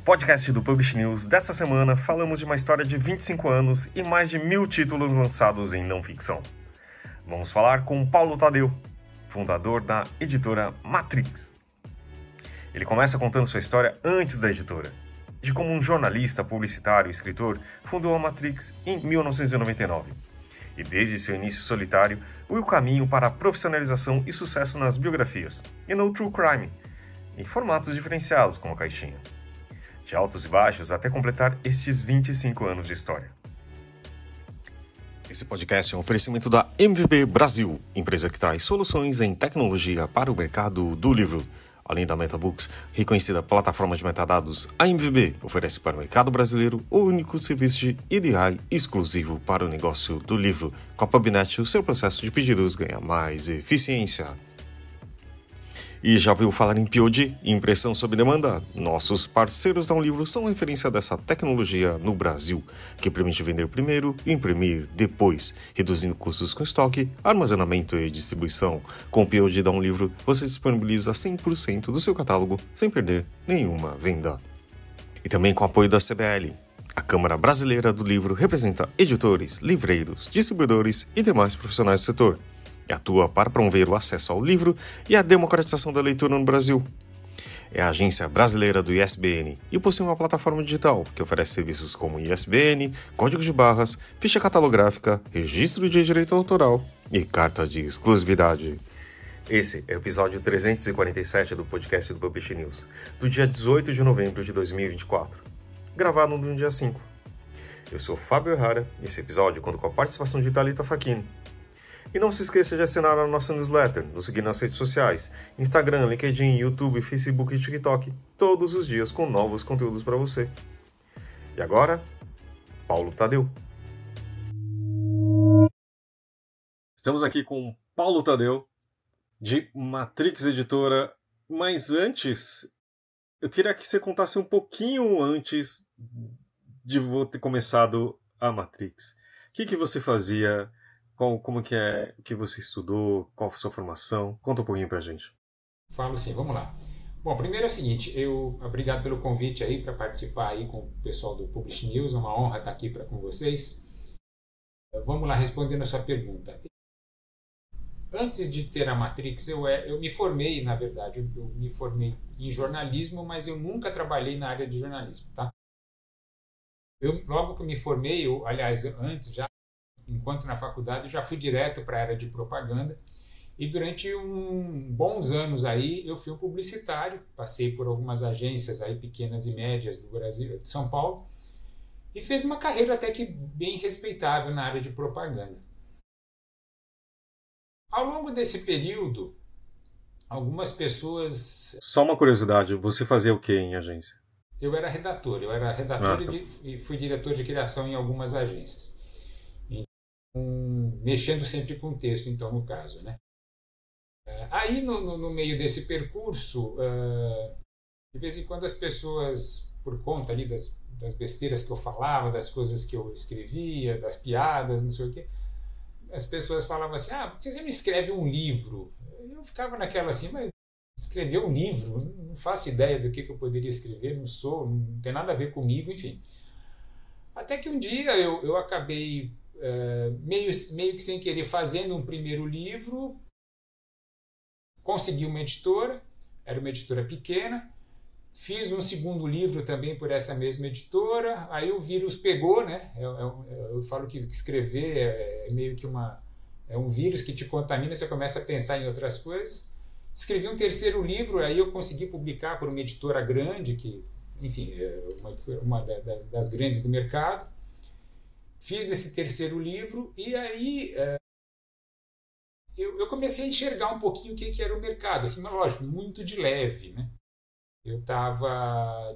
podcast do Publish News desta semana falamos de uma história de 25 anos e mais de 1000 títulos lançados em não ficção. Vamos falar com Paulo Tadeu, fundador da editora Matrix. Ele começa contando sua história antes da editora, de como um jornalista, publicitário e escritor fundou a Matrix em 1999. E desde seu início solitário, o caminho para a profissionalização e sucesso nas biografias, e no true crime, em formatos diferenciados como a caixinha. De altos e baixos até completar estes 25 anos de história. Esse podcast é um oferecimento da MVP Brasil, empresa que traz soluções em tecnologia para o mercado do livro. Além da MetaBooks, reconhecida plataforma de metadados, a MVB oferece para o mercado brasileiro o único serviço de EDI exclusivo para o negócio do livro. Com a PubNet, o seu processo de pedidos ganha mais eficiência. E já ouviu falar em POD, impressão sob demanda? Nossos parceiros da Livro são referência dessa tecnologia no Brasil, que permite vender primeiro e imprimir depois, reduzindo custos com estoque, armazenamento e distribuição. Com o POD da Livro, você disponibiliza 100% do seu catálogo sem perder nenhuma venda. E também com o apoio da CBL. A Câmara Brasileira do Livro representa editores, livreiros, distribuidores e demais profissionais do setor. E atua para promover o acesso ao livro e a democratização da leitura no Brasil. É a agência brasileira do ISBN e possui uma plataforma digital que oferece serviços como ISBN, código de barras, ficha catalográfica, registro de direito autoral e carta de exclusividade. Esse é o episódio 347 do podcast do Publish News, do dia 18 de novembro de 2024, gravado no dia 5. Eu sou Fábio Errara e esse episódio conta com a participação de Thalita Facchini. E não se esqueça de assinar a nossa newsletter, nos seguir nas redes sociais, Instagram, LinkedIn, YouTube, Facebook e TikTok, todos os dias com novos conteúdos para você. E agora, Paulo Tadeu. Estamos aqui com Paulo Tadeu, de Matrix Editora, mas antes, eu queria que você contasse um pouquinho antes de você ter começado a Matrix. O que você fazia? Como que é que você estudou? Qual foi a sua formação? Conta um pouquinho pra gente. Falo sim, vamos lá. Bom, primeiro é o seguinte, obrigado pelo convite aí para participar aí com o pessoal do Publish News, é uma honra estar aqui com vocês. Vamos lá, respondendo a sua pergunta. Antes de ter a Matrix, eu me formei, na verdade, eu me formei em jornalismo, mas eu nunca trabalhei na área de jornalismo, tá? Logo que eu me formei, aliás, antes já, enquanto na faculdade, eu já fui direto para a área de propaganda e durante bons anos aí eu fui um publicitário, passei por algumas agências aí pequenas e médias do Brasil, de São Paulo, e fiz uma carreira até que bem respeitável na área de propaganda. Ao longo desse período, algumas pessoas... Só uma curiosidade, você fazia o que em agência? Eu era redator e fui diretor de criação em algumas agências. Mexendo sempre com texto, então, no caso, né? Aí, no meio desse percurso, de vez em quando as pessoas, por conta ali das besteiras que eu falava, das coisas que eu escrevia, das piadas, não sei o quê, as pessoas falavam assim, por que você não escreve um livro? Eu ficava naquela assim, mas escrever um livro? Não faço ideia do que eu poderia escrever, não tem nada a ver comigo, enfim. Até que um dia eu acabei... meio que sem querer, fazendo um primeiro livro, consegui uma editora, era uma editora pequena, fiz um segundo livro também por essa mesma editora, aí o vírus pegou, né? Eu falo que escrever é meio que é um vírus que te contamina, você começa a pensar em outras coisas. Escrevi um terceiro livro, aí eu consegui publicar por uma editora grande, que, enfim, é uma das grandes do mercado. Fiz esse terceiro livro e aí eu comecei a enxergar um pouquinho o que era o mercado. Assim, mas lógico, muito de leve, né?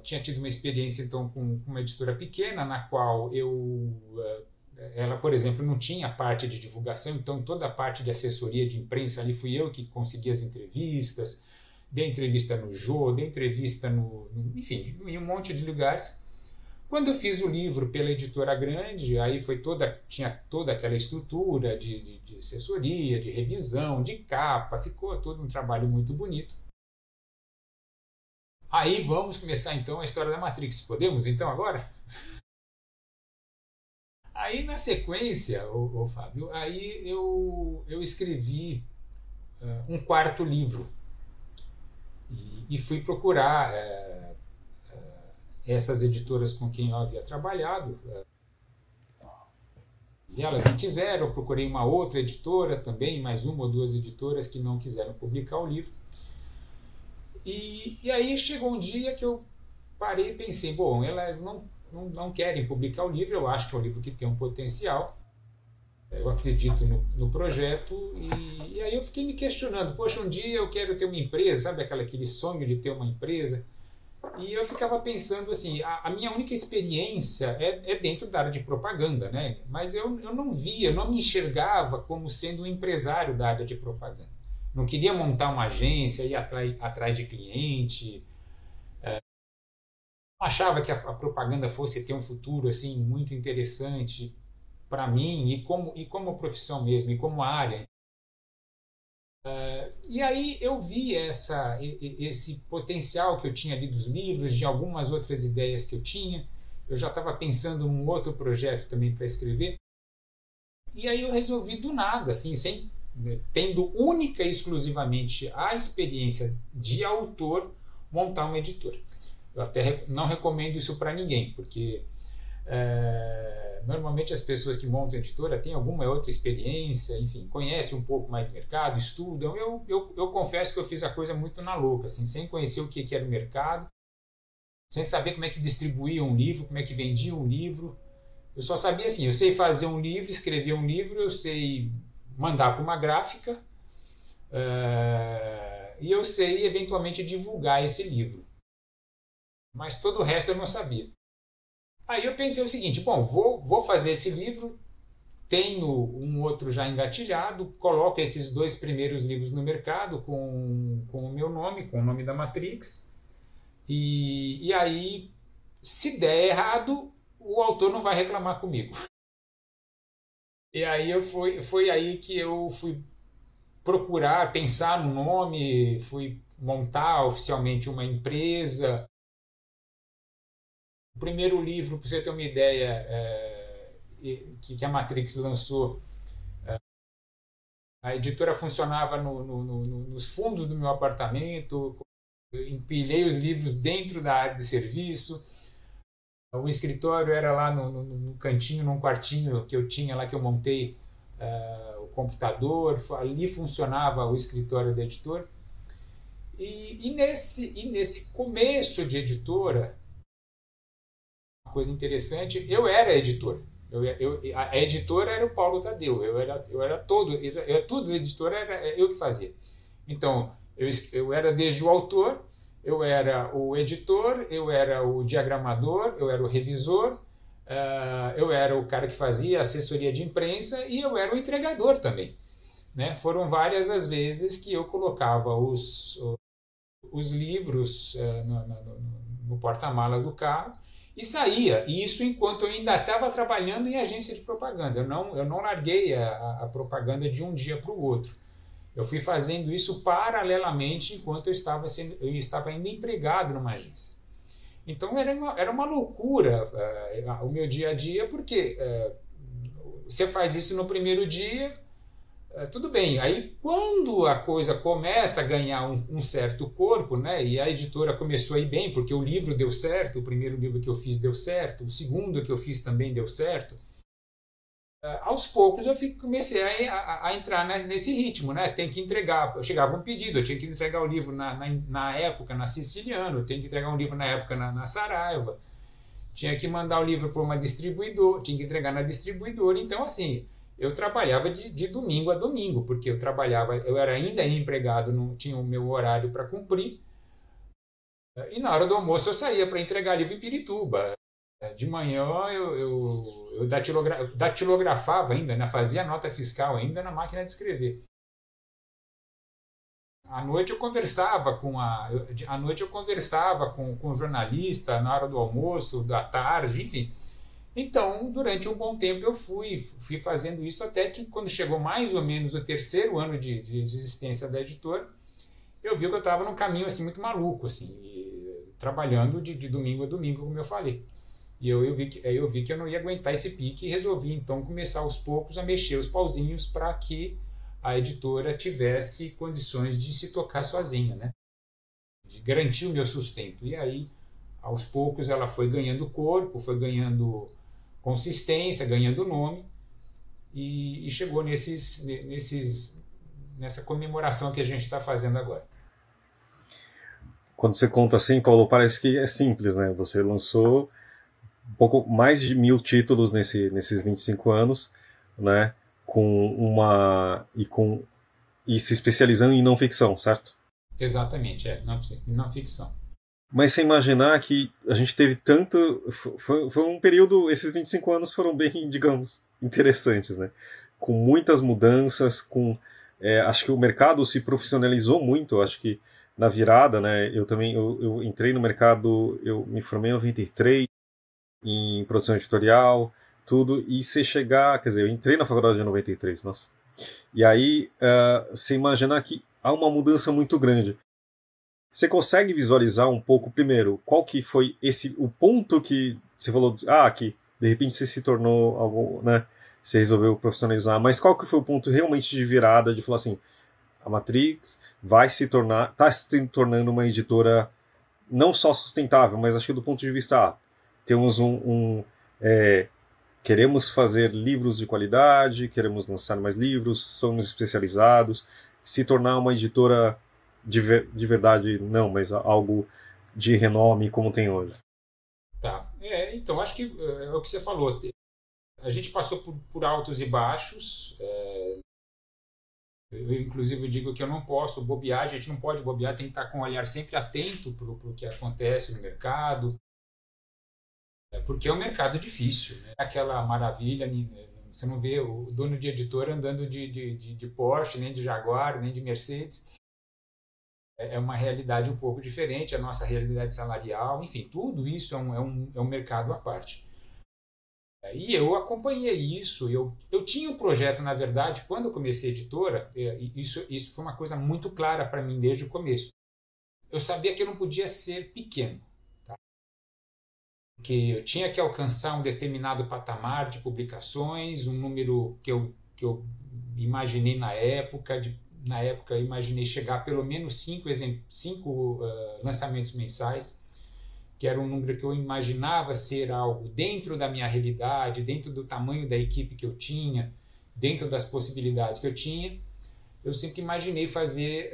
Tinha tido uma experiência então com uma editora pequena, na qual ela, por exemplo, não tinha parte de divulgação, então toda a parte de assessoria de imprensa ali fui eu que consegui as entrevistas, dei entrevista no Jô, dei entrevista enfim, em um monte de lugares. Quando eu fiz o livro pela editora grande, aí tinha toda aquela estrutura de assessoria, de revisão, de capa, ficou todo um trabalho muito bonito. Aí vamos começar então a história da Matrix. Podemos então agora? Aí na sequência, Fábio, aí eu escrevi um quarto livro e fui procurar essas editoras com quem eu havia trabalhado. E elas não quiseram, eu procurei uma outra editora também, mais uma ou duas editoras que não quiseram publicar o livro. E aí chegou um dia que eu parei e pensei, bom, elas não querem publicar o livro, eu acho que é um livro que tem um potencial, eu acredito no projeto, e aí eu fiquei me questionando, poxa, um dia eu quero ter uma empresa, sabe aquele sonho de ter uma empresa? E eu ficava pensando assim, a minha única experiência é dentro da área de propaganda, né? Mas eu não via, eu não me enxergava como sendo um empresário da área de propaganda. Não queria montar uma agência, ir atrás de cliente. Não achava que a propaganda fosse ter um futuro assim muito interessante para mim e como profissão mesmo, e como área. E aí eu vi esse potencial que eu tinha ali dos livros, de algumas outras ideias que eu tinha. Eu já estava pensando num outro projeto também para escrever. E aí eu resolvi do nada, assim, tendo única e exclusivamente a experiência de autor, montar uma editora. Eu até não recomendo isso para ninguém, porque normalmente as pessoas que montam editora têm alguma outra experiência, enfim, conhecem um pouco mais do mercado, estudam. Eu confesso que eu fiz a coisa muito na louca, assim, sem conhecer o que era o mercado, sem saber como é que distribuía um livro, como é que vendia um livro. Eu só sabia assim, eu sei fazer um livro, escrever um livro, eu sei mandar para uma gráfica e eu sei eventualmente divulgar esse livro. Mas todo o resto eu não sabia. Aí eu pensei o seguinte, bom, vou fazer esse livro, tenho um outro já engatilhado, coloco esses 2 primeiros livros no mercado com o meu nome, com o nome da Matrix, e aí, se der errado, o autor não vai reclamar comigo. E aí foi aí que eu fui procurar, pensar no nome, fui montar oficialmente uma empresa. O primeiro livro, para você ter uma ideia, que a Matrix lançou, a editora funcionava nos fundos do meu apartamento, eu empilhei os livros dentro da área de serviço, o escritório era lá no cantinho, num quartinho que eu tinha lá, que eu montei o computador, ali funcionava o escritório da editora. E nesse começo de editora, uma coisa interessante, eu era editor. A editora era o Paulo Tadeu, eu era tudo da editora era eu que fazia. Então, eu era desde o autor, eu era o editor, eu era o diagramador, eu era o revisor, eu era o cara que fazia assessoria de imprensa e eu era o entregador também. Né? Foram várias as vezes que eu colocava os livros no porta-malas do carro e saía, e isso enquanto eu ainda estava trabalhando em agência de propaganda. Eu não larguei a propaganda de um dia para o outro. Eu fui fazendo isso paralelamente enquanto eu estava ainda empregado numa agência. Então era uma loucura o meu dia a dia, porque você faz isso no primeiro dia, tudo bem. Aí quando a coisa começa a ganhar um certo corpo, né, e a editora começou a ir bem, porque o livro deu certo, o primeiro livro que eu fiz deu certo, o segundo que eu fiz também deu certo, aos poucos eu comecei a entrar nesse ritmo, né? Tem que entregar. Chegava um pedido, eu tinha que entregar o livro na época na Siciliano, eu tinha que entregar um livro na época na Saraiva, tinha que mandar o livro para uma distribuidora, tinha que entregar na distribuidora. Então, assim, eu trabalhava de domingo a domingo, porque eu era ainda empregado, não tinha o meu horário para cumprir, e na hora do almoço eu saía para entregar livro em Pirituba. De manhã eu datilografava ainda, né? Fazia nota fiscal ainda na máquina de escrever. À noite eu conversava com o jornalista na hora do almoço, da tarde, enfim. Então, durante um bom tempo eu fui fazendo isso, até que quando chegou mais ou menos o 3º ano de existência da editora, eu vi que eu estava num caminho assim muito maluco, assim. trabalhando de domingo a domingo, como eu falei. E eu vi que eu não ia aguentar esse pique e resolvi então começar aos poucos a mexer os pauzinhos para que a editora tivesse condições de se tocar sozinha, né? De garantir o meu sustento. E aí, aos poucos, ela foi ganhando corpo, foi ganhando consistência, ganhando nome e chegou nessa comemoração que a gente está fazendo agora. Quando você conta assim, Paulo, parece que é simples, né? Você lançou um pouco mais de 1000 títulos nesses 25 anos, né? E se especializando em não ficção, certo? Exatamente, não ficção. Mas sem imaginar que a gente teve tanto... Foi um período... Esses 25 anos foram bem, digamos, interessantes, né? Com muitas mudanças, acho que o mercado se profissionalizou muito, acho que na virada, né? Eu entrei no mercado, eu me formei em 93, em produção editorial, tudo, e você chegar... Quer dizer, eu entrei na faculdade em 93, nossa. E aí, você imaginar que há uma mudança muito grande. Você consegue visualizar um pouco, primeiro, qual que foi o ponto que você falou, que de repente você se tornou algo, né? Você resolveu profissionalizar, mas qual que foi o ponto realmente de virada, de falar assim, a Matrix está se tornando uma editora não só sustentável, mas acho que do ponto de vista, temos queremos fazer livros de qualidade, queremos lançar mais livros, somos especializados, se tornar uma editora de verdade, não, mas algo de renome como tem hoje. Tá, então acho que é o que você falou. A gente passou por altos e baixos. Eu, inclusive, digo que eu não posso bobear, a gente não pode bobear, tem que estar com o olhar sempre atento para o que acontece no mercado, porque é um mercado difícil, né? Aquela maravilha, você não vê o dono de editora andando de Porsche, nem de Jaguar, nem de Mercedes. É uma realidade um pouco diferente, a nossa realidade salarial, enfim, tudo isso é um mercado à parte. E eu acompanhei isso, eu tinha um projeto, na verdade, quando eu comecei a editora, isso foi uma coisa muito clara para mim desde o começo. Eu sabia que eu não podia ser pequeno, tá? Porque eu tinha que alcançar um determinado patamar de publicações, um número que eu imaginei na época, eu imaginei chegar a pelo menos 5 lançamentos mensais, que era um número que eu imaginava ser algo dentro da minha realidade, dentro do tamanho da equipe que eu tinha, dentro das possibilidades que eu tinha. Eu sempre imaginei fazer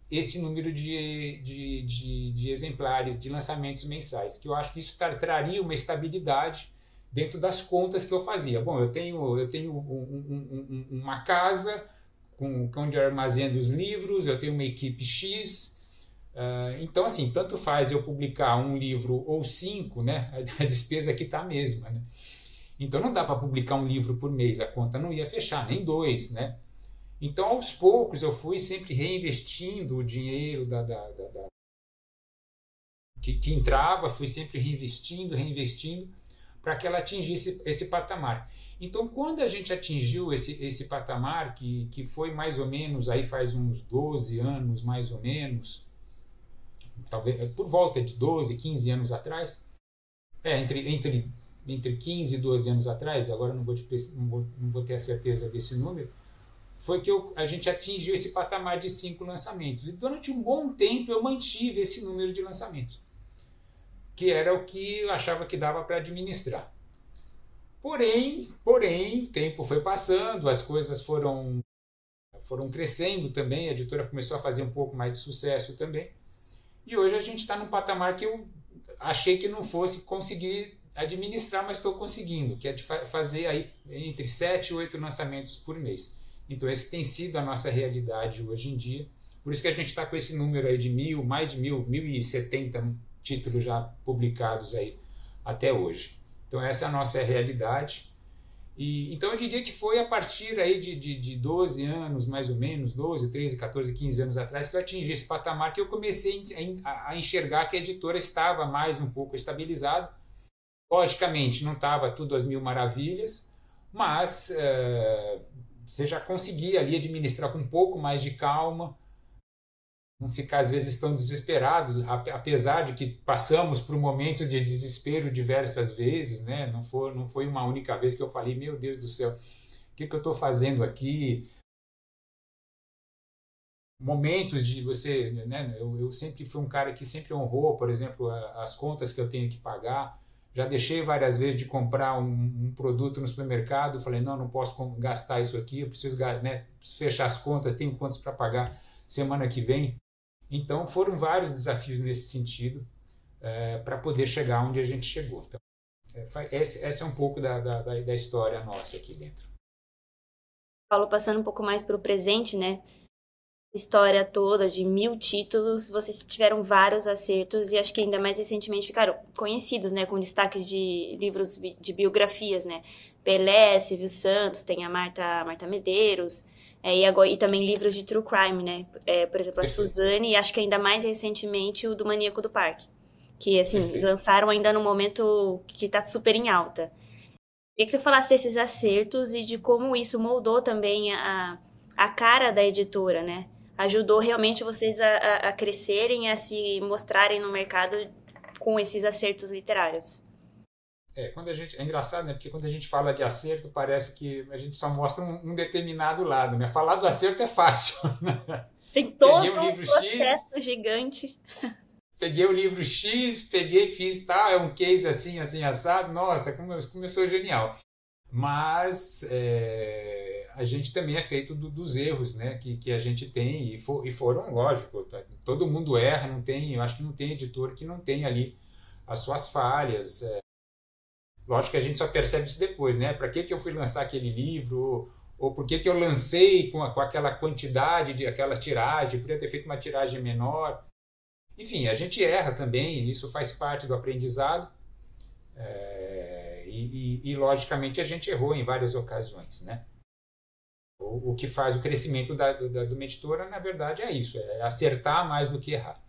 esse número de exemplares, de lançamentos mensais, que eu acho que isso traria uma estabilidade dentro das contas que eu fazia. Bom, eu tenho uma casa onde eu armazeno os livros, eu tenho uma equipe X, então assim, tanto faz eu publicar um livro ou 5, né? A despesa aqui está a mesma, né? Então não dá para publicar um livro por mês, a conta não ia fechar, nem 2, né? Então aos poucos eu fui sempre reinvestindo o dinheiro que entrava, fui sempre reinvestindo, para que ela atingisse esse patamar. Então, quando a gente atingiu esse patamar, que foi mais ou menos, aí faz uns 12 anos, mais ou menos, talvez por volta de 12, 15 anos atrás, entre 15 e 12 anos atrás, agora não vou ter a certeza desse número, foi que a gente atingiu esse patamar de 5 lançamentos. E durante um bom tempo eu mantive esse número de lançamentos, que era o que eu achava que dava para administrar. Porém, o tempo foi passando, as coisas foram crescendo também, a editora começou a fazer um pouco mais de sucesso também. E hoje a gente está num patamar que eu achei que não fosse conseguir administrar, mas estou conseguindo, que é de fazer aí entre 7 e 8 lançamentos por mês. Então essa tem sido a nossa realidade hoje em dia. Por isso que a gente está com esse número aí de mais de 1.070 títulos já publicados aí até hoje. Então essa é a nossa realidade. Então eu diria que foi a partir aí de 12 anos, mais ou menos, 12, 13, 14, 15 anos atrás, que eu atingi esse patamar, que eu comecei a enxergar que a editora estava mais um pouco estabilizada. Logicamente não estava tudo às mil maravilhas, mas você já conseguia ali administrar com um pouco mais de calma, não ficar às vezes tão desesperados, apesar de que passamos por momentos de desespero diversas vezes, né? Não foi uma única vez que eu falei, meu Deus do céu, o que eu estou fazendo aqui? Momentos de você, né? Eu sempre fui um cara que sempre honrou, por exemplo, as contas que eu tenho que pagar. Já deixei várias vezes de comprar um produto no supermercado, falei, não posso gastar isso aqui, eu preciso, né, fechar as contas, tenho contas para pagar semana que vem. Então foram vários desafios nesse sentido para poder chegar onde a gente chegou. Então, essa é um pouco da história nossa aqui dentro. Paulo, passando um pouco mais para o presente, né? História toda de 1000 títulos, vocês tiveram vários acertos e acho que ainda mais recentemente ficaram conhecidos, né, com destaques de livros de biografias, né, Pelé, Silvio Santos, tem a Marta Medeiros, e também livros de true crime, né, por exemplo, a Suzane, e acho que ainda mais recentemente o do Maníaco do Parque, que assim, lançaram ainda no momento que está super em alta. Queria que você falasse desses acertos e de como isso moldou também a cara da editora, né? Ajudou realmente vocês a crescerem, a se mostrarem no mercado com esses acertos literários. É engraçado, né? Porque quando a gente fala de acerto, parece que a gente só mostra um determinado lado, né? Falar do acerto é fácil. Tem todo um processo gigante. Peguei o livro X, fiz, tá, é um case assim, assado. Nossa, como eu sou genial. Mas a gente também é feito dos erros, né, que a gente tem, e foram, lógico, todo mundo erra, eu acho que não tem editor que não tem ali as suas falhas. Lógico que a gente só percebe isso depois, né? Para que eu fui lançar aquele livro, ou por que eu lancei com aquela quantidade, aquela tiragem, podia ter feito uma tiragem menor. Enfim, a gente erra também, isso faz parte do aprendizado, e logicamente a gente errou em várias ocasiões, né? O que faz o crescimento de uma editora, na verdade, é isso, é acertar mais do que errar,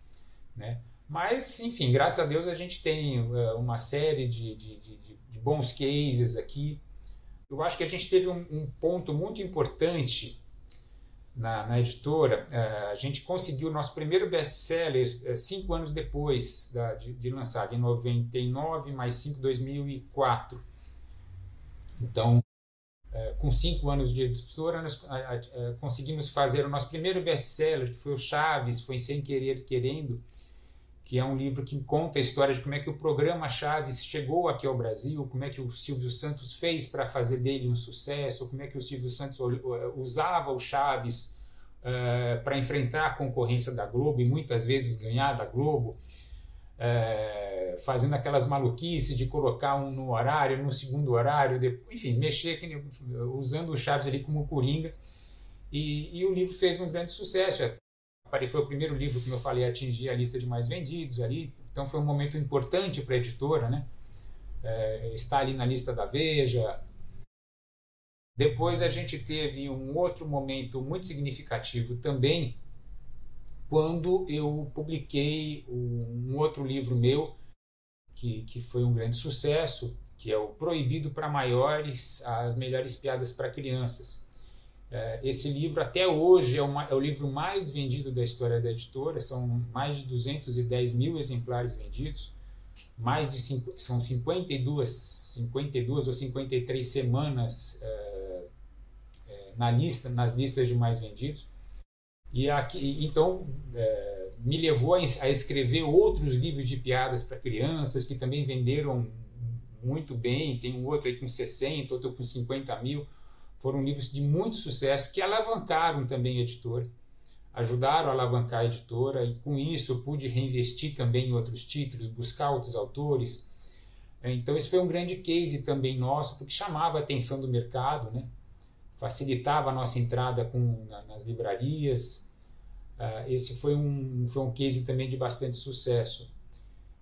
né? Mas, enfim, graças a Deus a gente tem uma série de bons cases aqui. Eu acho que a gente teve um ponto muito importante na editora. A gente conseguiu o nosso primeiro best-seller 5 anos depois de lançado, em 99, mais 5, 2004. Então, com 5 anos de editora, nós conseguimos fazer o nosso primeiro best-seller, que foi o Chaves, foi Sem Querer Querendo, que é um livro que conta a história de como é que o programa Chaves chegou aqui ao Brasil, como é que o Silvio Santos fez para fazer dele um sucesso, como é que o Silvio Santos usava o Chaves para enfrentar a concorrência da Globo e muitas vezes ganhar da Globo, fazendo aquelas maluquices de colocar um no horário, no segundo horário, enfim, mexer, usando o Chaves ali como coringa, e o livro fez um grande sucesso. Foi o primeiro livro, como eu falei, a atingir a lista de mais vendidos ali, então foi um momento importante para a editora, né? Está ali na lista da Veja. Depois a gente teve um outro momento muito significativo também, quando eu publiquei um outro livro meu, que foi um grande sucesso, que é o Proibido para Maiores, as melhores piadas para crianças. Esse livro até hoje é o livro mais vendido da história da editora, são mais de 210 mil exemplares vendidos, são 52 ou 53 semanas nas listas de mais vendidos. Então me levou a escrever outros livros de piadas para crianças que também venderam muito bem. Tem um outro aí com 60, outro com 50 mil. Foram livros de muito sucesso que alavancaram também a editora, ajudaram a alavancar a editora, e com isso eu pude reinvestir também em outros títulos, buscar outros autores. Então esse foi um grande case também nosso, porque chamava a atenção do mercado, né? Facilitava a nossa entrada nas livrarias. Esse foi um case também de bastante sucesso.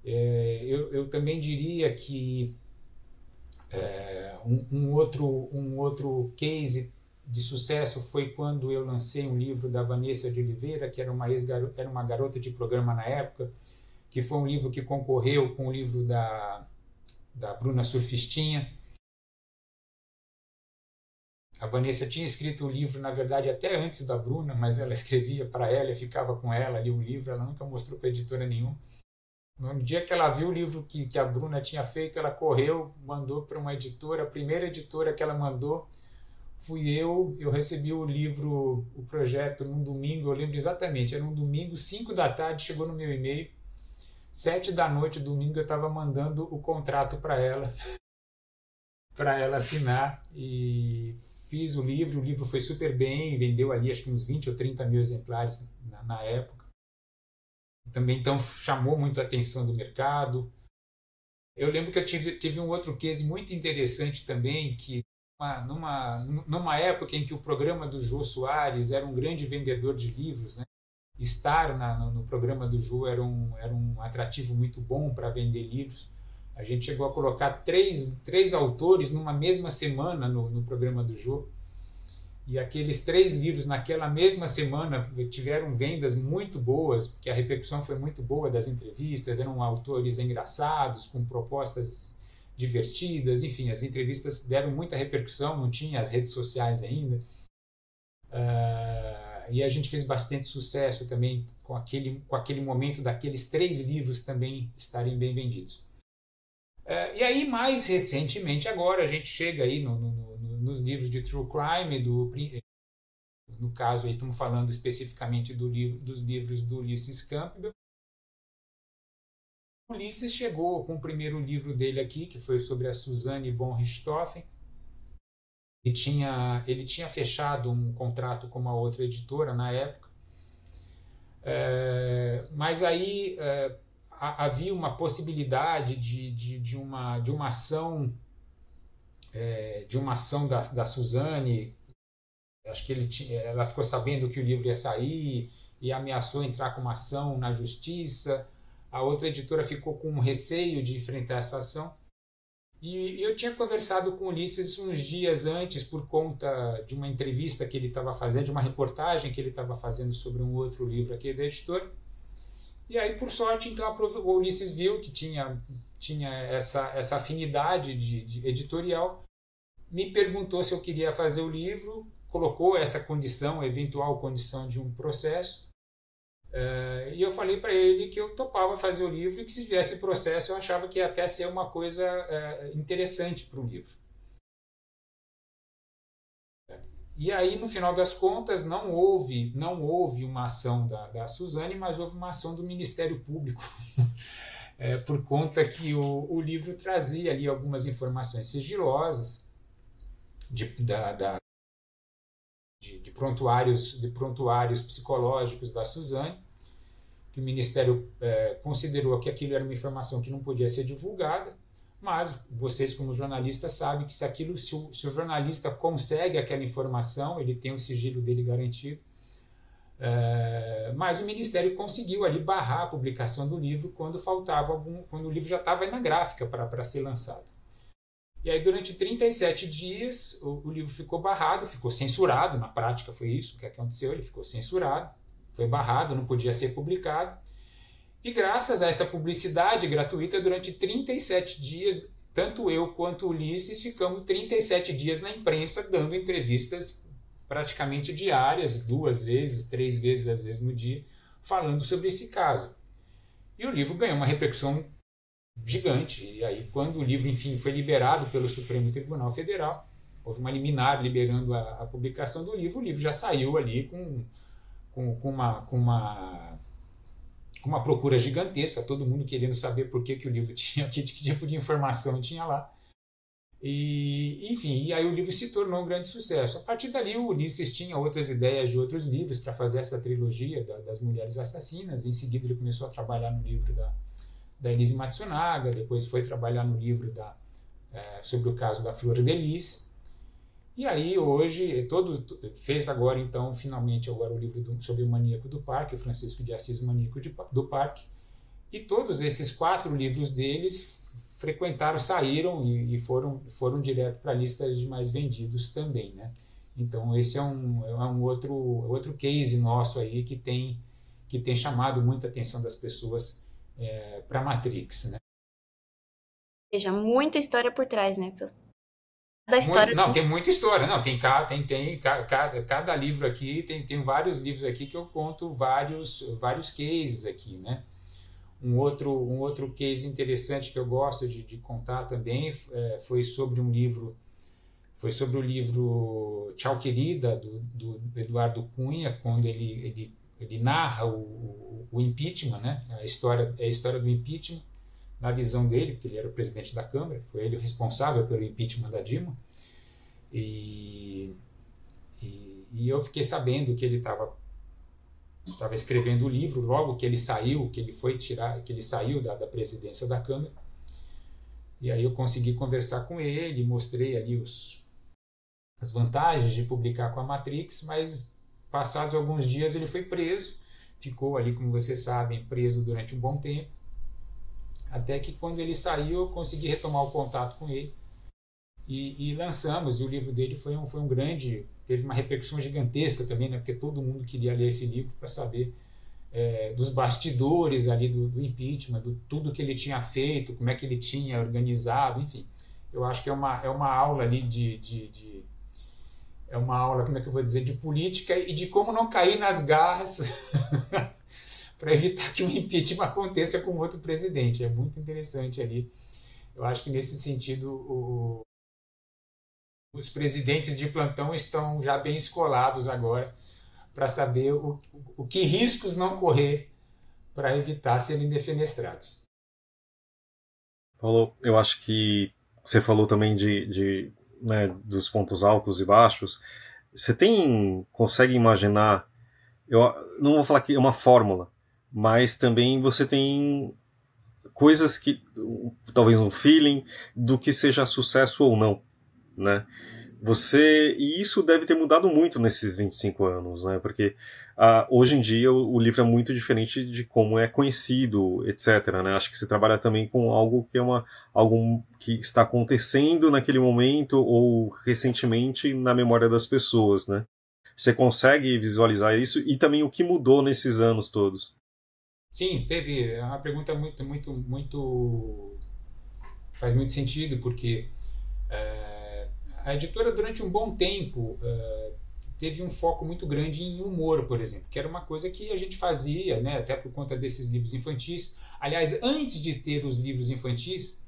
Eu também diria que um outro case de sucesso foi quando eu lancei um livro da Vanessa de Oliveira, que era uma garota de programa na época, que foi um livro que concorreu com o livro da Bruna Surfistinha. A Vanessa tinha escrito o livro, na verdade, até antes da Bruna, mas ela escrevia para ela e ficava com ela ali o livro, ela nunca mostrou para editora nenhuma. No dia que ela viu o livro que a Bruna tinha feito, ela correu, mandou para uma editora, a primeira editora que ela mandou fui eu recebi o livro, o projeto num domingo, eu lembro exatamente, era um domingo, 5 da tarde, chegou no meu e-mail, 7 da noite, domingo, eu estava mandando o contrato para ela assinar, e fiz o livro foi super bem, vendeu ali acho que uns 20 ou 30 mil exemplares na época. Também então chamou muito a atenção do mercado. Eu lembro que eu tive um outro case muito interessante também, que numa época em que o programa do Jô Soares era um grande vendedor de livros, né? Estar no programa do Jô era um atrativo muito bom para vender livros. A gente chegou a colocar três autores numa mesma semana no programa do Jô. E aqueles 3 livros naquela mesma semana tiveram vendas muito boas, porque a repercussão foi muito boa das entrevistas, eram autores engraçados, com propostas divertidas, enfim, as entrevistas deram muita repercussão, não tinha as redes sociais ainda. E a gente fez bastante sucesso também com aquele momento daqueles 3 livros também estarem bem vendidos. E aí, mais recentemente, agora a gente chega aí nos livros de True Crime, no caso aí estamos falando especificamente dos livros do Ulysses Campbell. O Ulysses chegou com o primeiro livro dele aqui, que foi sobre a Suzanne von Richthofen. Ele tinha fechado um contrato com uma outra editora na época, mas aí havia uma possibilidade de uma ação da Suzanne. Acho que ela ficou sabendo que o livro ia sair e ameaçou entrar com uma ação na justiça. A outra editora ficou com receio de enfrentar essa ação. E eu tinha conversado com o Ulysses uns dias antes por conta de uma entrevista que ele estava fazendo, de uma reportagem que ele estava fazendo sobre um outro livro aqui da editora. E aí, por sorte, então, o Ulysses viu que tinha essa afinidade de editorial, me perguntou se eu queria fazer o livro, colocou essa condição, eventual condição de um processo, e eu falei para ele que eu topava fazer o livro e que se viesse processo eu achava que ia até ser uma coisa interessante para o livro. E aí, no final das contas, não houve uma ação da Suzanne, mas houve uma ação do Ministério Público, por conta que o livro trazia ali algumas informações sigilosas de prontuários psicológicos da Suzanne, que o Ministério considerou que aquilo era uma informação que não podia ser divulgada, mas vocês, como jornalistas, sabem que se o jornalista consegue aquela informação, ele tem o sigilo dele garantido. Mas o Ministério conseguiu ali barrar a publicação do livro quando o livro já estava na gráfica para ser lançado. E aí, durante 37 dias, o livro ficou barrado, ficou censurado, na prática foi isso que aconteceu, ele ficou censurado, foi barrado, não podia ser publicado. E graças a essa publicidade gratuita, durante 37 dias, tanto eu quanto o Ulysses ficamos 37 dias na imprensa dando entrevistas praticamente diárias, 2 vezes, 3 vezes às vezes no dia, falando sobre esse caso. E o livro ganhou uma repercussão gigante. E aí, quando o livro, enfim, foi liberado pelo Supremo Tribunal Federal, houve uma liminar liberando a publicação do livro, o livro já saiu ali com uma procura gigantesca, todo mundo querendo saber por que o livro tinha, que tipo de informação tinha lá. E, enfim, e aí o livro se tornou um grande sucesso. A partir dali, o Ulysses tinha outras ideias de outros livros para fazer essa trilogia das Mulheres Assassinas. Em seguida, ele começou a trabalhar no livro da Elise Matsunaga, depois foi trabalhar no livro sobre o caso da Flor de Lis. E aí, hoje, fez agora, então, finalmente, agora o livro sobre o Maníaco do Parque, o Francisco de Assis Maníaco do Parque. E todos esses 4 livros deles saíram e foram direto para a lista de mais vendidos também, né? Então, esse é um outro case nosso aí que tem chamado muita atenção das pessoas para Matrix, né? Ou seja, muita história por trás, né? Da história. Não, tem muita história. Não, cada livro aqui, tem vários livros aqui que eu conto vários cases aqui, né? Um outro case interessante que eu gosto de contar também foi sobre o livro Tchau Querida, do Eduardo Cunha, quando ele narra o impeachment, né? A história do impeachment, na visão dele, porque ele era o presidente da Câmara, foi ele o responsável pelo impeachment da Dilma, e eu fiquei sabendo que ele estava escrevendo o livro logo que ele saiu, que ele saiu da presidência da Câmara, e aí eu consegui conversar com ele, mostrei ali as vantagens de publicar com a Matrix, mas passados alguns dias ele foi preso, ficou ali, como vocês sabem, preso durante um bom tempo, até que quando ele saiu eu consegui retomar o contato com ele e lançamos, e o livro dele foi um grande, teve uma repercussão gigantesca também, né, porque todo mundo queria ler esse livro para saber dos bastidores ali do impeachment, tudo que ele tinha feito, como é que ele tinha organizado, enfim. Eu acho que é uma aula ali é uma aula, como é que eu vou dizer, de política e de como não cair nas garras para evitar que um impeachment aconteça com outro presidente. É muito interessante ali. Eu acho que nesse sentido os presidentes de plantão estão já bem escolados agora para saber o que riscos não correr para evitar serem defenestrados. Paulo, eu acho que você falou também né, dos pontos altos e baixos. Você consegue imaginar, eu não vou falar que é uma fórmula, mas também você tem coisas que, talvez um feeling do que seja sucesso ou não, né? E isso deve ter mudado muito nesses 25 anos, né? Porque hoje em dia o livro é muito diferente de como é conhecido, etc, né? Acho que você trabalha também com algo que é algo que está acontecendo naquele momento ou recentemente na memória das pessoas, né? Você consegue visualizar isso e também o que mudou nesses anos todos? Sim, teve uma pergunta muito faz muito sentido, porque a editora durante um bom tempo teve um foco muito grande em humor, por exemplo, que era uma coisa que a gente fazia, né, até por conta desses livros infantis. Aliás, antes de ter os livros infantis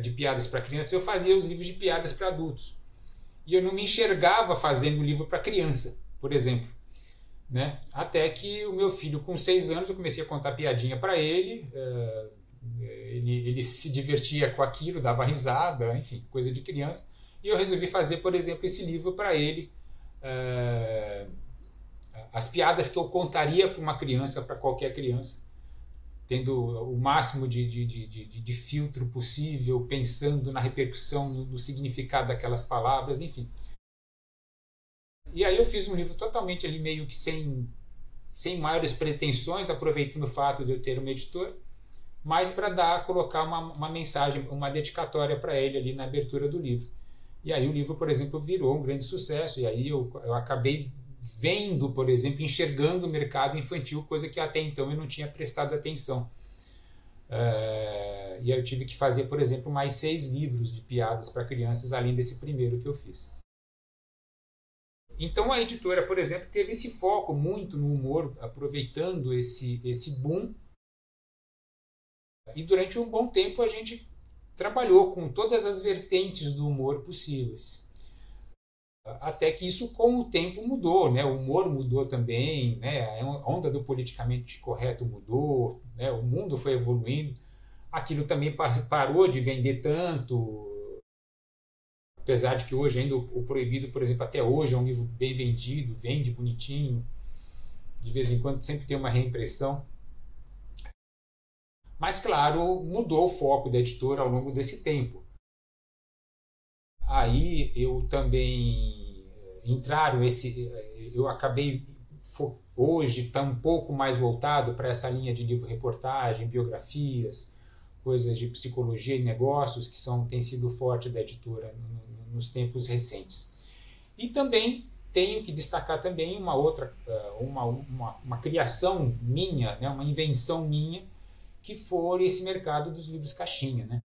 de piadas para crianças, eu fazia os livros de piadas para adultos. E eu não me enxergava fazendo livro para criança, por exemplo. Né? Até que o meu filho, com 6 anos, eu comecei a contar piadinha para ele, ele se divertia com aquilo, dava risada, enfim, coisa de criança. E eu resolvi fazer, por exemplo, esse livro para ele, as piadas que eu contaria para uma criança, para qualquer criança, tendo o máximo de filtro possível, pensando na repercussão, no significado daquelas palavras, enfim. E aí eu fiz um livro totalmente ali meio que sem maiores pretensões, aproveitando o fato de eu ter uma editora, mas para colocar uma mensagem, uma dedicatória para ele ali na abertura do livro. E aí o livro, por exemplo, virou um grande sucesso, e aí eu acabei vendo, por exemplo, enxergando o mercado infantil, coisa que até então eu não tinha prestado atenção. E aí eu tive que fazer, por exemplo, mais 6 livros de piadas para crianças, além desse primeiro que eu fiz. Então a editora, por exemplo, teve esse foco muito no humor, aproveitando esse boom. E durante um bom tempo a gente trabalhou com todas as vertentes do humor possíveis. Até que isso com o tempo mudou, né? O humor mudou também, né? A onda do politicamente correto mudou, né? O mundo foi evoluindo. Aquilo também parou de vender tanto. Apesar de que hoje ainda o Proibido, por exemplo, até hoje é um livro bem vendido, vende bonitinho, de vez em quando sempre tem uma reimpressão. Mas, claro, mudou o foco da editora ao longo desse tempo. Aí eu também eu acabei hoje tá um pouco mais voltado para essa linha de livro-reportagem, biografias, coisas de psicologia e negócios que tem sido forte da editora nos tempos recentes. E também tenho que destacar também uma outra, uma criação minha, né, uma invenção minha, que foi esse mercado dos livros caixinha, né?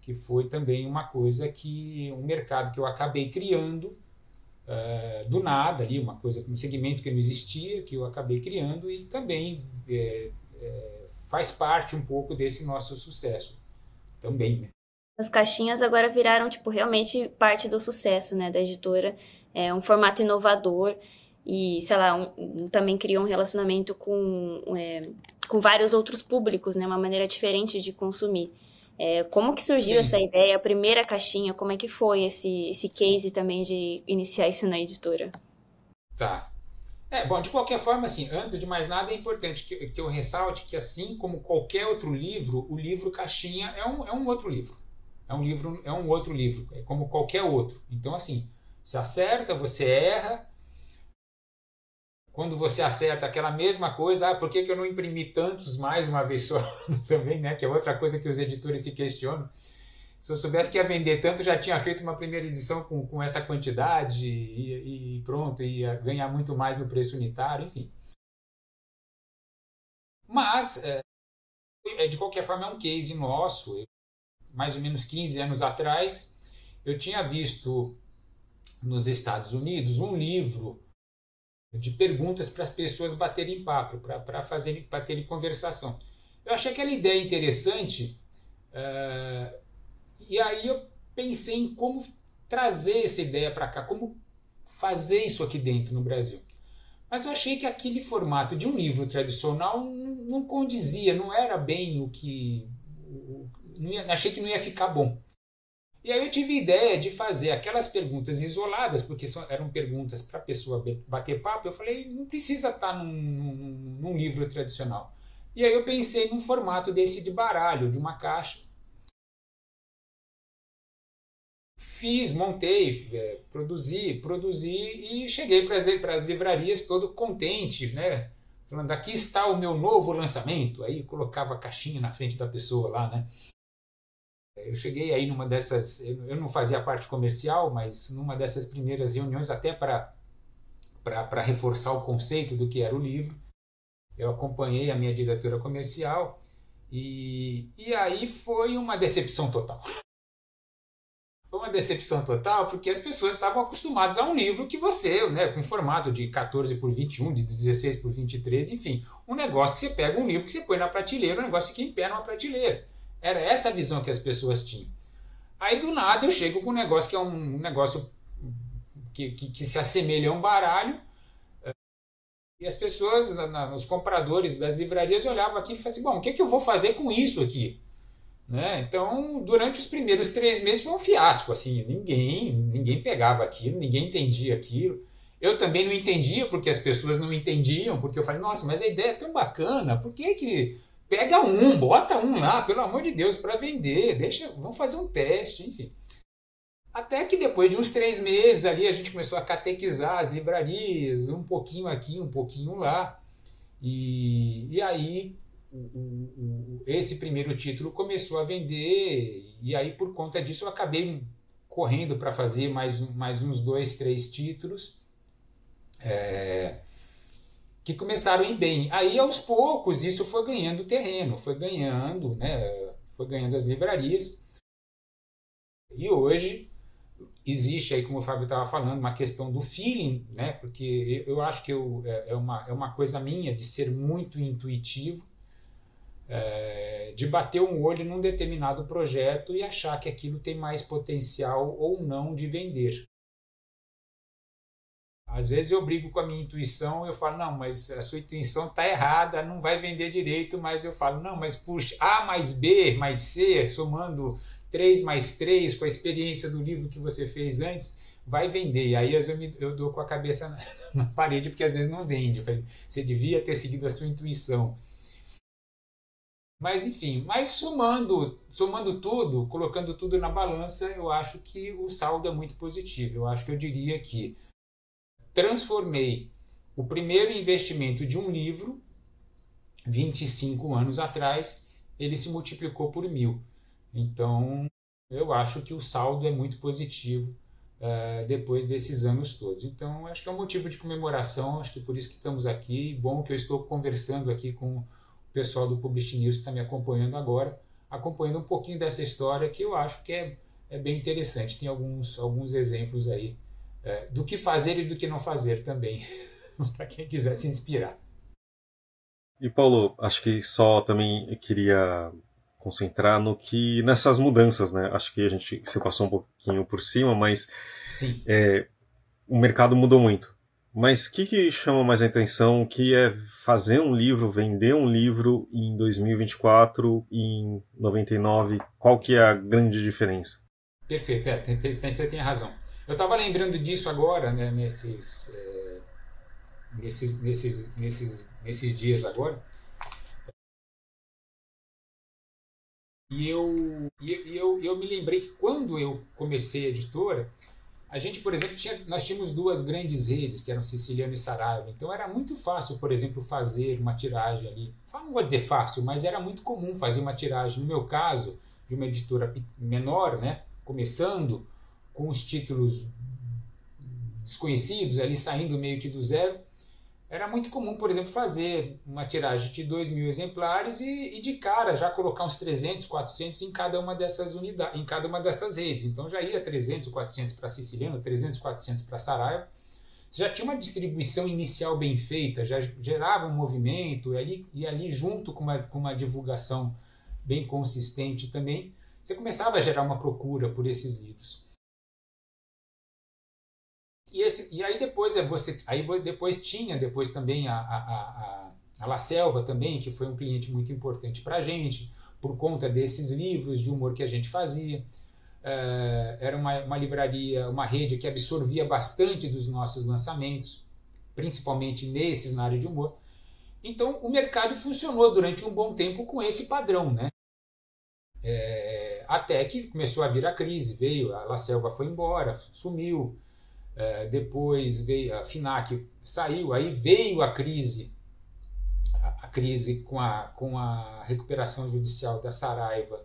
que foi também uma coisa um mercado que eu acabei criando do nada, ali, uma coisa, um segmento que não existia, que eu acabei criando e também faz parte um pouco desse nosso sucesso também, né? As caixinhas agora viraram, tipo, realmente parte do sucesso, né, da editora. É um formato inovador e, sei lá, também criou um relacionamento com vários outros públicos, né, uma maneira diferente de consumir. Como que surgiu essa ideia, a primeira caixinha, como é que foi esse case também de iniciar isso na editora? Tá. Bom, de qualquer forma, assim, antes de mais nada, é importante que eu ressalte que, assim como qualquer outro livro, o livro caixinha é um outro livro. É um outro livro, é como qualquer outro. Então, assim, você acerta, você erra. Quando você acerta aquela mesma coisa, por que eu não imprimi tantos mais uma vez só também, né? Que é outra coisa que os editores se questionam. Se eu soubesse que ia vender tanto, já tinha feito uma primeira edição com essa quantidade e pronto, ia ganhar muito mais no preço unitário, enfim. Mas, de qualquer forma, é um case nosso. Mais ou menos 15 anos atrás, eu tinha visto nos Estados Unidos um livro de perguntas para as pessoas baterem papo, para terem conversação. Eu achei aquela ideia interessante, e aí eu pensei em como trazer essa ideia para cá, como fazer isso aqui dentro no Brasil. Mas eu achei que aquele formato de um livro tradicional não condizia, não era bem o que... achei que não ia ficar bom. E aí eu tive a ideia de fazer aquelas perguntas isoladas, porque eram perguntas para a pessoa bater papo. Eu falei, não precisa estar num livro tradicional. E aí eu pensei num formato desse de baralho, de uma caixa. Montei, produzi e cheguei para as livrarias todo contente, né? Falando, aqui está o meu novo lançamento. Aí colocava a caixinha na frente da pessoa lá, né? Eu cheguei aí numa dessas, eu não fazia a parte comercial, mas numa dessas primeiras reuniões, até para reforçar o conceito do que era o livro, eu acompanhei a minha diretora comercial e aí foi uma decepção total. Foi uma decepção total porque as pessoas estavam acostumadas a um livro que você, né, com formato de 14 por 21, de 16 por 23, enfim, um negócio que você pega um livro que você põe na prateleira, um negócio fica em pé numa prateleira. Era essa a visão que as pessoas tinham. Aí do nada eu chego com um negócio que é um negócio que se assemelha a um baralho, e as pessoas, os compradores das livrarias olhavam aqui e falavam assim, bom, o que eu vou fazer com isso aqui? Né? Então, durante os primeiros 3 meses foi um fiasco, assim, ninguém pegava aquilo, ninguém entendia aquilo. Eu também não entendia porque as pessoas não entendiam, porque eu falei, nossa, mas a ideia é tão bacana, por que pega bota um lá, pelo amor de Deus, para vender, vamos fazer um teste, enfim. Até que depois de uns 3 meses ali, a gente começou a catequizar as livrarias, um pouquinho aqui, um pouquinho lá, e aí esse primeiro título começou a vender, e aí por conta disso eu acabei correndo para fazer mais uns 2, 3 títulos, que começaram a ir bem. Aí, aos poucos, isso foi ganhando terreno, foi ganhando as livrarias. E hoje existe aí, como o Fábio estava falando, uma questão do feeling, né? Porque eu acho que é uma coisa minha de ser muito intuitivo, de bater um olho num determinado projeto e achar que aquilo tem mais potencial ou não de vender. Às vezes eu brigo com a minha intuição, eu falo, não, mas a sua intuição está errada, não vai vender direito, mas eu falo, não, mas puxa, A mais B mais C, somando 3 mais 3 com a experiência do livro que você fez antes, vai vender. E aí eu dou com a cabeça na parede, porque às vezes não vende. Eu falei, você devia ter seguido a sua intuição. Mas enfim, somando tudo, colocando tudo na balança, eu acho que o saldo é muito positivo. Eu acho que eu diria que transformei o primeiro investimento de um livro, 25 anos atrás, ele se multiplicou por 1000. Então, eu acho que o saldo é muito positivo depois desses anos todos. Então, acho que é um motivo de comemoração, acho que por isso que estamos aqui. Bom que eu estou conversando aqui com o pessoal do Publish News que está me acompanhando agora. acompanhando um pouquinho dessa história que eu acho que é bem interessante. Tem alguns exemplos aí do que fazer e do que não fazer também, para quem quiser se inspirar. E Paulo, acho que só também eu queria concentrar no que nessas mudanças, né? Acho que você passou um pouquinho por cima, mas Sim. O mercado mudou muito. Mas o que chama mais a atenção, que é fazer um livro, vender um livro em 2024 e em 99? Qual que é a grande diferença? Perfeito, você tem razão. Eu estava lembrando disso agora, né, nesses dias agora. E eu me lembrei que quando eu comecei a editora, a gente, por exemplo, nós tínhamos duas grandes redes, que eram Siciliano e Saraiva. Então era muito fácil, por exemplo, fazer uma tiragem ali. Não vou dizer fácil, mas era muito comum fazer uma tiragem, no meu caso, de uma editora menor, né, começando com os títulos desconhecidos, ali saindo meio que do zero. Era muito comum, por exemplo, fazer uma tiragem de 2.000 exemplares e de cara já colocar uns 300, 400 em cada uma dessas unidades, em cada uma dessas redes. Então já ia 300, 400 para Siciliano, 300, 400 para Saraiva. Já tinha uma distribuição inicial bem feita, já gerava um movimento, e ali junto com uma divulgação bem consistente também, você começava a gerar uma procura por esses livros. E aí depois tinha também a La Selva também, que foi um cliente muito importante para a gente, por conta desses livros de humor que a gente fazia. Era uma livraria, uma rede que absorvia bastante dos nossos lançamentos, principalmente nesses na área de humor. Então o mercado funcionou durante um bom tempo com esse padrão, né? Até que começou a vir a crise, a La Selva foi embora, sumiu. Depois veio a FINAC, saiu, aí veio a crise com a recuperação judicial da Saraiva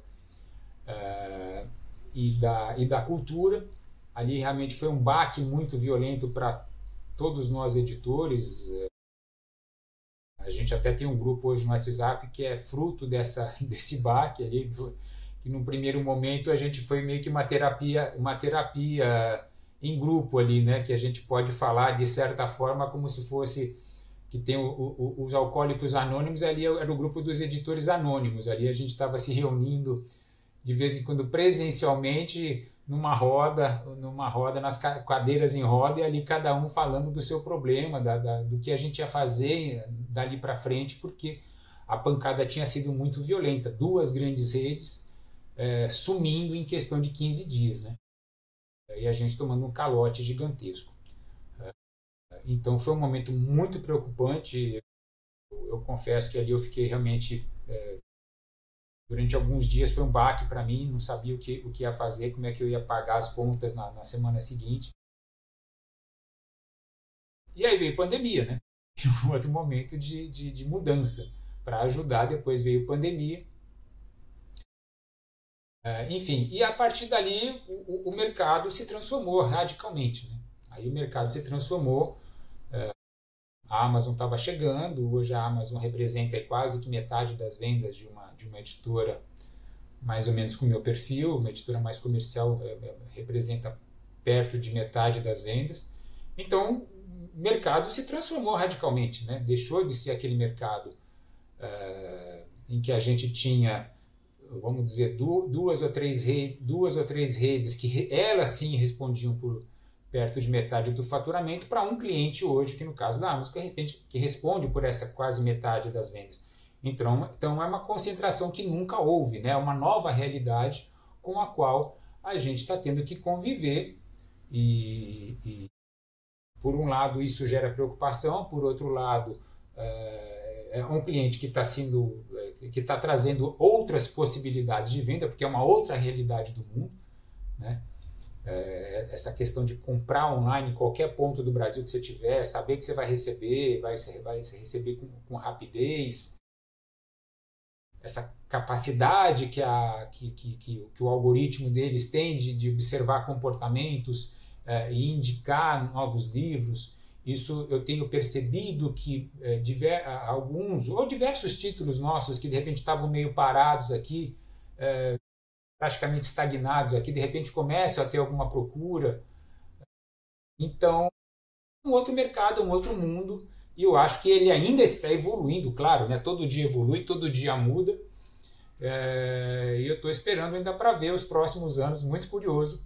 e da Cultura. Ali realmente foi um baque muito violento para todos nós editores. A gente até tem um grupo hoje no WhatsApp que é fruto desse baque ali, que num primeiro momento a gente foi meio que uma terapia em grupo ali, né, que a gente pode falar de certa forma como se fosse que tem os alcoólicos anônimos, ali era o grupo dos editores anônimos, ali a gente estava se reunindo de vez em quando presencialmente numa roda nas cadeiras em roda, e ali cada um falando do seu problema, do que a gente ia fazer dali para frente, porque a pancada tinha sido muito violenta, duas grandes redes sumindo em questão de 15 dias, né? E a gente tomando um calote gigantesco. Então foi um momento muito preocupante. Eu confesso que ali eu fiquei realmente... durante alguns dias foi um baque para mim, não sabia o que ia fazer, como é que eu ia pagar as contas na semana seguinte. E aí veio pandemia, né? Um outro momento de mudança. Para ajudar, depois veio pandemia. Enfim, e a partir dali o mercado se transformou radicalmente, né? Aí o mercado se transformou, a Amazon estava chegando, hoje a Amazon representa quase que metade das vendas de uma editora mais ou menos com o meu perfil, uma editora mais comercial representa perto de metade das vendas. Então o mercado se transformou radicalmente, né? Deixou de ser aquele mercado em que a gente tinha, vamos dizer, duas ou três redes que elas sim respondiam por perto de metade do faturamento, para um cliente hoje, que no caso da Amazon, que responde por essa quase metade das vendas. Então é uma concentração que nunca houve, né? É uma nova realidade com a qual a gente está tendo que conviver e por um lado isso gera preocupação, por outro lado é um cliente que está trazendo outras possibilidades de venda, porque é uma outra realidade do mundo, né? Essa questão de comprar online em qualquer ponto do Brasil que você tiver, saber que você vai receber receber com rapidez, essa capacidade que o algoritmo deles tem de observar comportamentos e indicar novos livros. Isso eu tenho percebido que alguns ou diversos títulos nossos que de repente estavam meio parados aqui, praticamente estagnados aqui, de repente começam a ter alguma procura. Então, um outro mercado, um outro mundo, e eu acho que ele ainda está evoluindo, claro, né? Todo dia evolui, todo dia muda, e eu estou esperando ainda para ver os próximos anos, muito curioso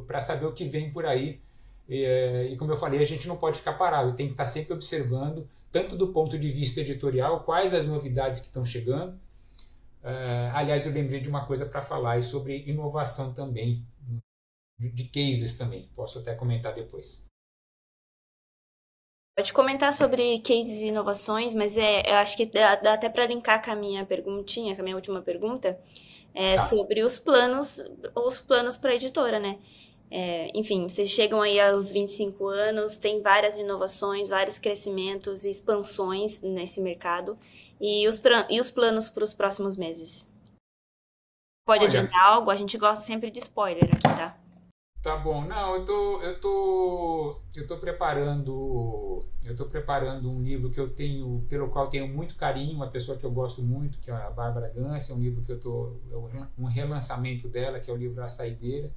para saber o que vem por aí. E como eu falei, a gente não pode ficar parado, tem que estar sempre observando, tanto do ponto de vista editorial, quais as novidades que estão chegando. Aliás, eu lembrei de uma coisa para falar sobre inovação também, de cases também, posso até comentar depois. Pode comentar sobre cases e inovações, mas eu acho que dá até para linkar com a minha perguntinha, com a minha última pergunta, sobre os planos para a editora, né? Enfim, vocês chegam aí aos 25 anos, tem várias inovações, vários crescimentos e expansões nesse mercado. E os planos para os próximos meses? Pode adiantar algo? A gente gosta sempre de spoiler aqui, tá? Tá bom. Não, eu tô preparando um livro que pelo qual tenho muito carinho, uma pessoa que eu gosto muito, que é a Bárbara Gance, um livro que um relançamento dela, que é o livro A Saideira.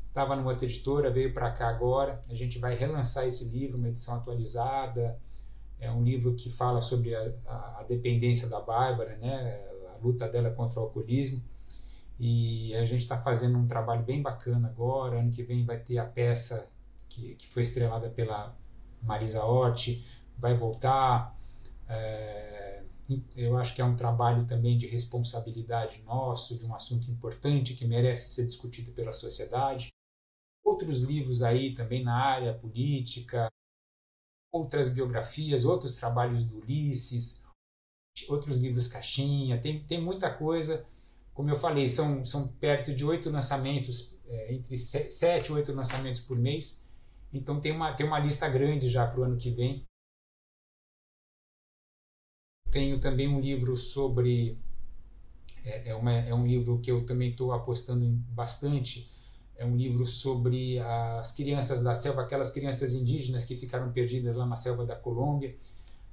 Estava numa outra editora, veio para cá agora. A gente vai relançar esse livro, uma edição atualizada. É um livro que fala sobre a dependência da Bárbara, né? A luta dela contra o alcoolismo. E a gente está fazendo um trabalho bem bacana agora. Ano que vem vai ter a peça que foi estrelada pela Marisa Hort, vai voltar. Eu acho que é um trabalho também de responsabilidade nosso, de um assunto importante que merece ser discutido pela sociedade. Outros livros aí também na área política, outras biografias, outros trabalhos do Ulisses, outros livros caixinha, tem muita coisa. Como eu falei, são perto de 8 lançamentos, entre 7 e 8 lançamentos por mês, então tem uma lista grande já para o ano que vem. Tenho também um livro sobre, um livro que eu também estou apostando bastante, é um livro sobre as crianças da selva, aquelas crianças indígenas que ficaram perdidas lá na selva da Colômbia.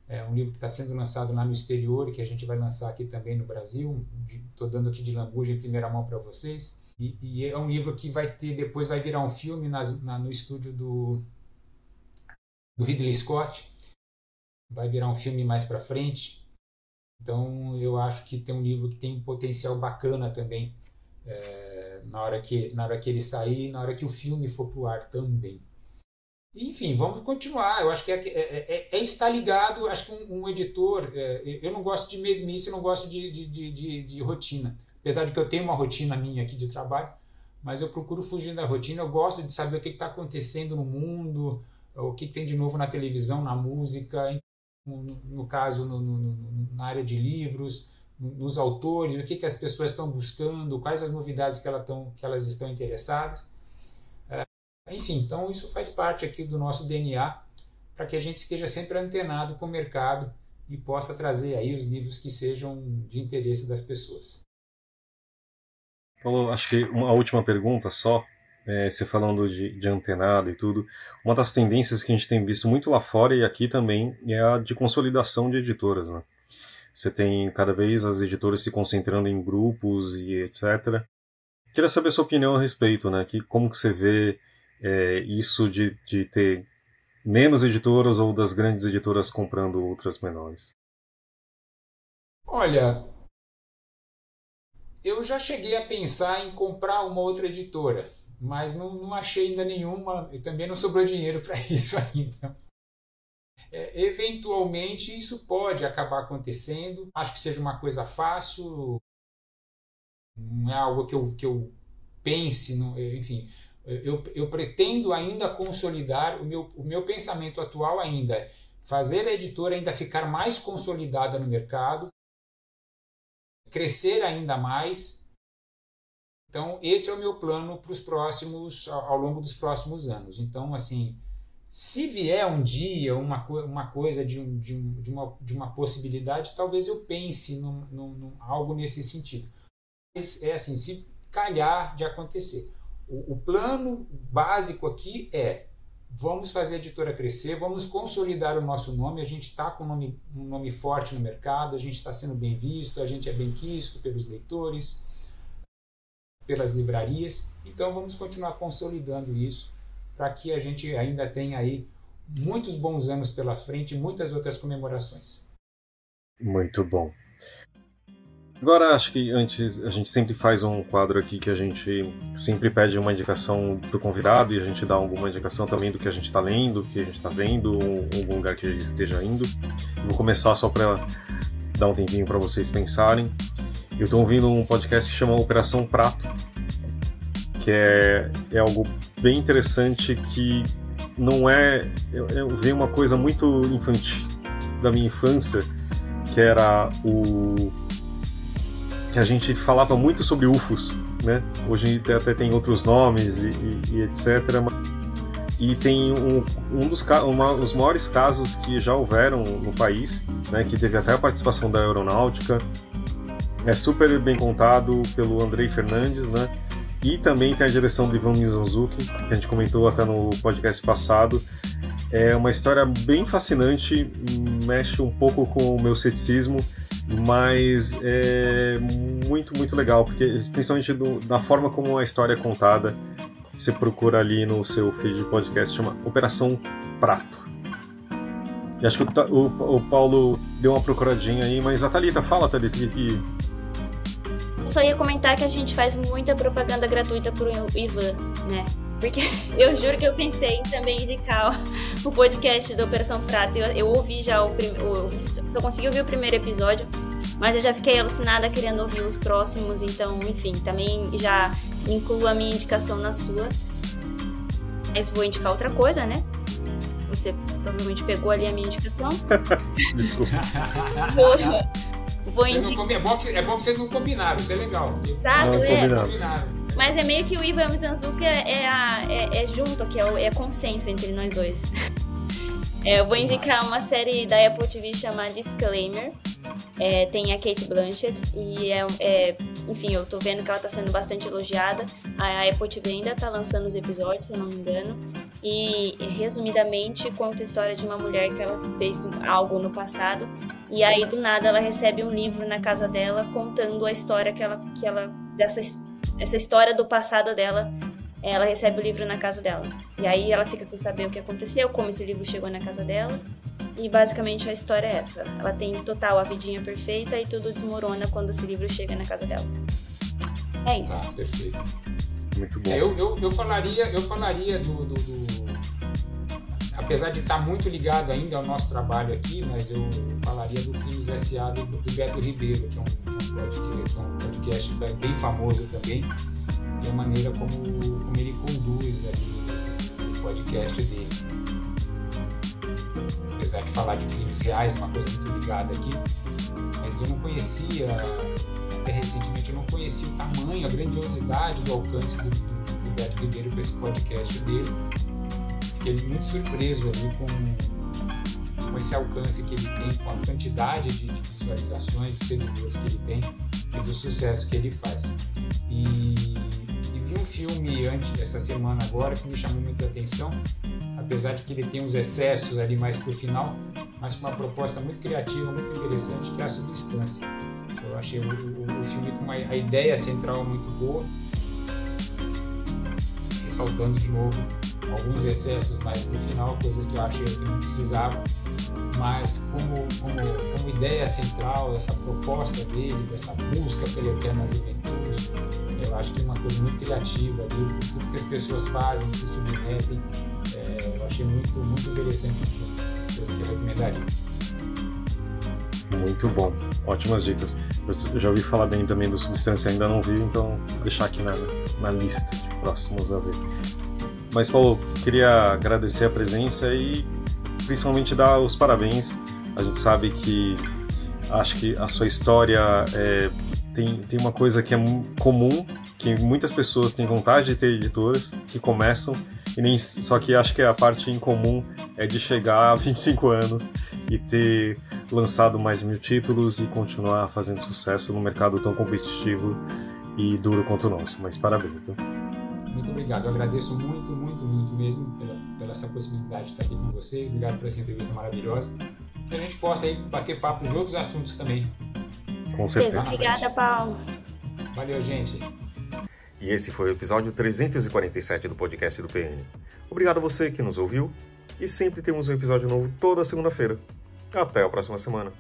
É um livro que está sendo lançado lá no exterior e que a gente vai lançar aqui também no Brasil. Estou dando aqui de lambuja em primeira mão para vocês. E é um livro que depois vai virar um filme no estúdio do Ridley Scott. Vai virar um filme mais para frente. Então eu acho que tem um livro que tem um potencial bacana também. Na hora que ele sair, na hora que o filme for pro ar também. Enfim, vamos continuar. Eu acho que estar ligado. Acho que um editor, eu não gosto de mesmice, eu não gosto de rotina. Apesar de que eu tenho uma rotina minha aqui de trabalho, mas eu procuro fugir da rotina. Eu gosto de saber o que está acontecendo no mundo, o que tem de novo na televisão, na música, no caso, na área de livros, nos autores, o que as pessoas estão buscando, quais as novidades que elas estão interessadas. Enfim, então isso faz parte aqui do nosso DNA, para que a gente esteja sempre antenado com o mercado e possa trazer aí os livros que sejam de interesse das pessoas. Paulo, acho que uma última pergunta só, você falando de antenado e tudo, uma das tendências que a gente tem visto muito lá fora e aqui também é a de consolidação de editoras, né? Você tem cada vez as editoras se concentrando em grupos e etc. Queria saber a sua opinião a respeito, né? Como que você vê isso de ter menos editoras ou das grandes editoras comprando outras menores? Olha, eu já cheguei a pensar em comprar uma outra editora, mas não achei ainda nenhuma, e também não sobrou dinheiro para isso ainda. Eventualmente isso pode acabar acontecendo, acho que seja uma coisa fácil, não é algo que eu pense, enfim, eu pretendo ainda consolidar, o meu pensamento atual ainda é fazer a editora ainda ficar mais consolidada no mercado, crescer ainda mais. Então esse é o meu plano para os próximos, ao longo dos próximos anos. Então, assim, se vier um dia uma coisa de uma possibilidade, talvez eu pense algo nesse sentido. Mas assim, se calhar de acontecer. O plano básico aqui vamos fazer a editora crescer, vamos consolidar o nosso nome, a gente está com um nome forte no mercado, a gente está sendo bem visto, a gente é bem quisto pelos leitores, pelas livrarias. Então vamos continuar consolidando isso para que a gente ainda tenha aí muitos bons anos pela frente e muitas outras comemorações. Muito bom. Agora, acho que antes, a gente sempre faz um quadro aqui que a gente sempre pede uma indicação do convidado e a gente dá alguma indicação também do que a gente está lendo, do que a gente está vendo, algum lugar que esteja indo. Vou começar só para dar um tempinho para vocês pensarem. Eu estou ouvindo um podcast que chama Operação Prato, que é algo bem interessante, que não é... Eu vi uma coisa muito infantil da minha infância, que era que a gente falava muito sobre UFOs, né? Hoje até tem outros nomes e etc. E tem os maiores casos que já houveram no país, né? Que teve até a participação da aeronáutica. É super bem contado pelo Andrei Fernandes, né? E também tem a direção do Ivan Mizanzuki, que a gente comentou até no podcast passado. É uma história bem fascinante, mexe um pouco com o meu ceticismo, mas é muito, muito legal, porque principalmente da forma como a história é contada. Você procura ali no seu feed de podcast, chama Operação Prato. E acho que o Paulo deu uma procuradinha aí, mas a Thalita, fala, Thalita, que... Eu só ia comentar que a gente faz muita propaganda gratuita pro Ivan, né? Porque eu juro que eu pensei em também indicar o podcast da Operação Prato. Eu ouvi já só consegui ouvir o primeiro episódio, mas eu já fiquei alucinada querendo ouvir os próximos, então, enfim, também já incluo a minha indicação na sua. Mas vou indicar outra coisa, né? Você provavelmente pegou ali a minha indicação. Desculpa. É bom que vocês não combinaram, isso é legal. Exato, combinaram. Mas é meio que o Ivan Mizanzuki é junto, que é consenso entre nós dois. Eu vou indicar uma série da Apple TV chamada Disclaimer. Tem a Cate Blanchett e enfim, eu tô vendo que ela tá sendo bastante elogiada. A Apple TV ainda tá lançando os episódios, se eu não me engano. E, resumidamente, conta a história de uma mulher que ela fez algo no passado. E aí, do nada, ela recebe um livro na casa dela contando a história essa história do passado dela. Ela recebe o livro na casa dela. E aí ela fica sem saber o que aconteceu, como esse livro chegou na casa dela. E basicamente a história é essa. Ela tem total a vidinha perfeita e tudo desmorona quando esse livro chega na casa dela. É isso. Perfeito. Muito bom. Eu falaria do apesar de estar muito ligado ainda ao nosso trabalho aqui, mas eu falaria do Crimes S.A. do Beto Ribeiro, que é um podcast bem famoso também, e a maneira como ele conduz ali o podcast dele. Apesar de falar de crimes reais, uma coisa muito ligada aqui, mas eu não conhecia, até recentemente, eu não conhecia o tamanho, a grandiosidade do alcance do Beto Ribeiro com esse podcast dele. Fiquei muito surpreso ali com esse alcance que ele tem, com a quantidade de visualizações, de seguidores que ele tem e do sucesso que ele faz. E vi um filme essa semana agora que me chamou muita atenção, apesar de que ele tem uns excessos ali mais pro final, mas com uma proposta muito criativa, muito interessante, que é A Substância. Eu achei o filme com a ideia central muito boa, ressaltando de novo alguns excessos mais pro final, coisas que eu achei que não precisava, mas como ideia central, essa proposta dele, dessa busca pela eterna juventude, eu acho que é uma coisa muito criativa ali, tudo que as pessoas fazem, que se submetem, eu achei muito, muito interessante o filme, coisa que eu recomendaria. Muito bom, ótimas dicas. Eu já ouvi falar bem também do Substância, ainda não vi, então vou deixar aqui na lista de próximos a ver. Mas, Paulo, queria agradecer a presença e principalmente dar os parabéns. A gente sabe que acho que a sua história tem uma coisa que é comum, que muitas pessoas têm vontade de ter editoras que começam, só que acho que a parte incomum é de chegar a 25 anos e ter lançado mais de 1000 títulos e continuar fazendo sucesso no mercado tão competitivo e duro quanto o nosso. Mas parabéns, viu? Muito obrigado, eu agradeço muito, muito, muito mesmo pela essa possibilidade de estar aqui com você. Obrigado por essa entrevista maravilhosa. Que a gente possa aí bater papos de outros assuntos também. Com certeza. Obrigada, Paulo. Valeu, gente. E esse foi o episódio 347 do podcast do PN. Obrigado a você que nos ouviu e sempre temos um episódio novo toda segunda-feira. Até a próxima semana.